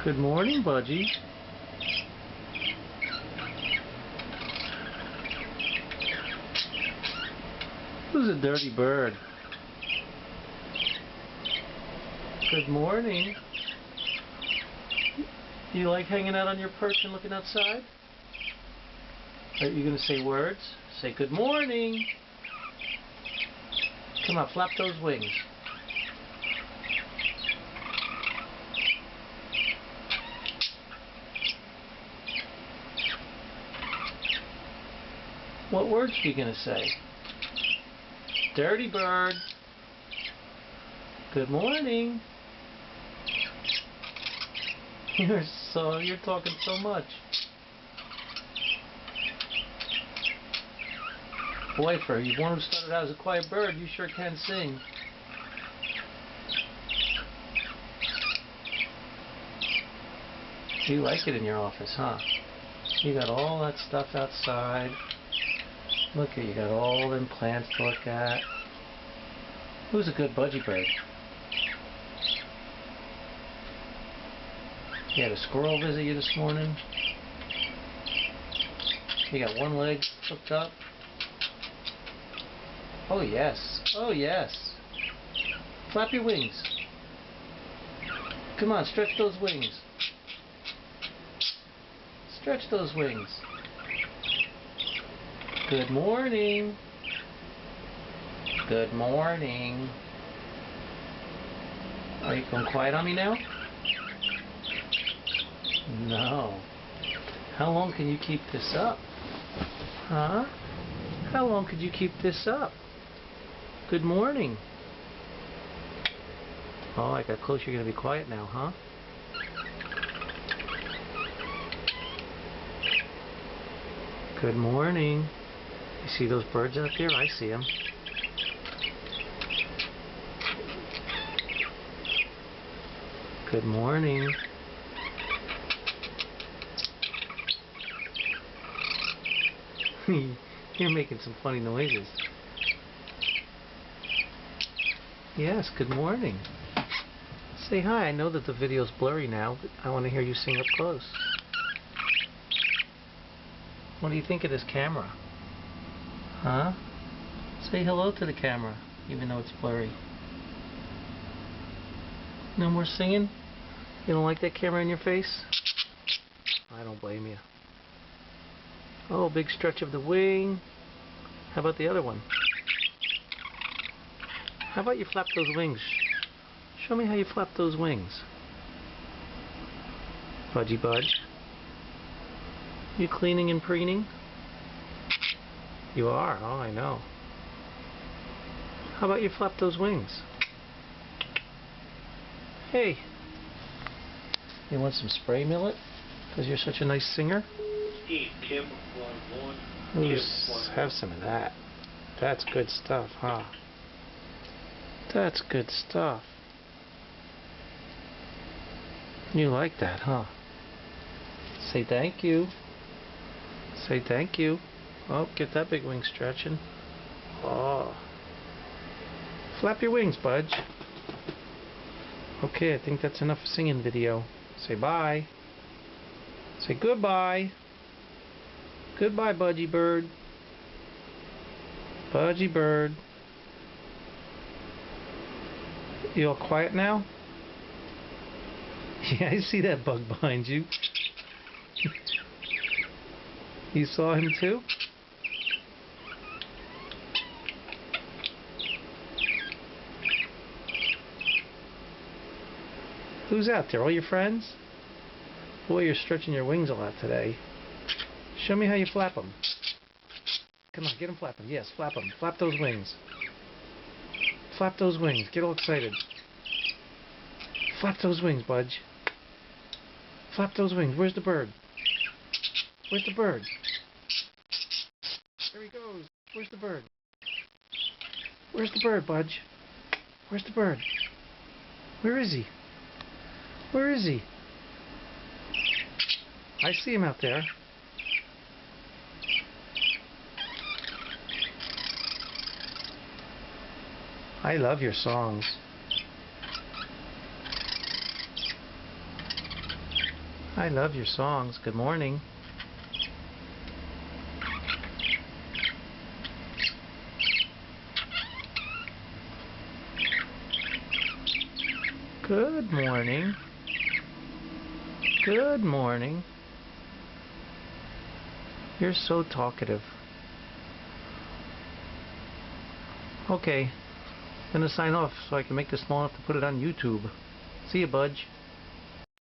Good morning, Budgie. Who's a dirty bird? Good morning. You like hanging out on your perch and looking outside? Are you going to say words? Say good morning. Come on, flap those wings. What words are you going to say? Dirty bird. Good morning. You're talking so much. Boy, for you one who started out as a quiet bird, you sure can sing. You like it in your office, huh? You got all that stuff outside. Look here, you got all them plants to look at. Who's a good budgie bird? You had a squirrel visit you this morning. You got one leg hooked up. Oh yes, oh yes. Flap your wings. Come on, stretch those wings. Stretch those wings. Good morning. Good morning. Are you going quiet on me now? No. How long can you keep this up? Huh? How long could you keep this up? Good morning. Oh, I got close. You're going to be quiet now, huh? Good morning. You see those birds out there? I see them. Good morning. You're making some funny noises. Yes, good morning. Say hi. I know that the video's blurry now, but I want to hear you sing up close. What do you think of this camera? Huh? Say hello to the camera, even though it's blurry. No more singing? You don't like that camera in your face? I don't blame you. Oh, big stretch of the wing. How about the other one? How about you flap those wings? Show me how you flap those wings. Budgie Budge. You cleaning and preening? You are? Oh, I know. How about you flap those wings? Hey. You want some spray millet? Because you're such a nice singer? Kim, Have some of that. That's good stuff, huh? That's good stuff. You like that, huh? Say thank you. Say thank you. Oh, get that big wing stretching. Oh. Flap your wings, Budge. Okay, I think that's enough singing video. Say bye. Say goodbye. Goodbye, Budgie bird. Budgie bird. You all quiet now? Yeah, I see that bug behind you. You saw him too? Who's out there? All your friends? Boy, you're stretching your wings a lot today. Show me how you flap them. Come on, get them flapping. Yes, flap them. Flap those wings. Flap those wings. Get all excited. Flap those wings, Budge. Flap those wings. Where's the bird? Where's the bird? There he goes. Where's the bird? Where's the bird, Budge? Where's the bird? Where is he? Where is he? I see him out there. I love your songs. I love your songs. Good morning. Good morning. Good morning. You're so talkative. Okay. I'm gonna sign off so I can make this small enough to put it on YouTube. See you, Budge.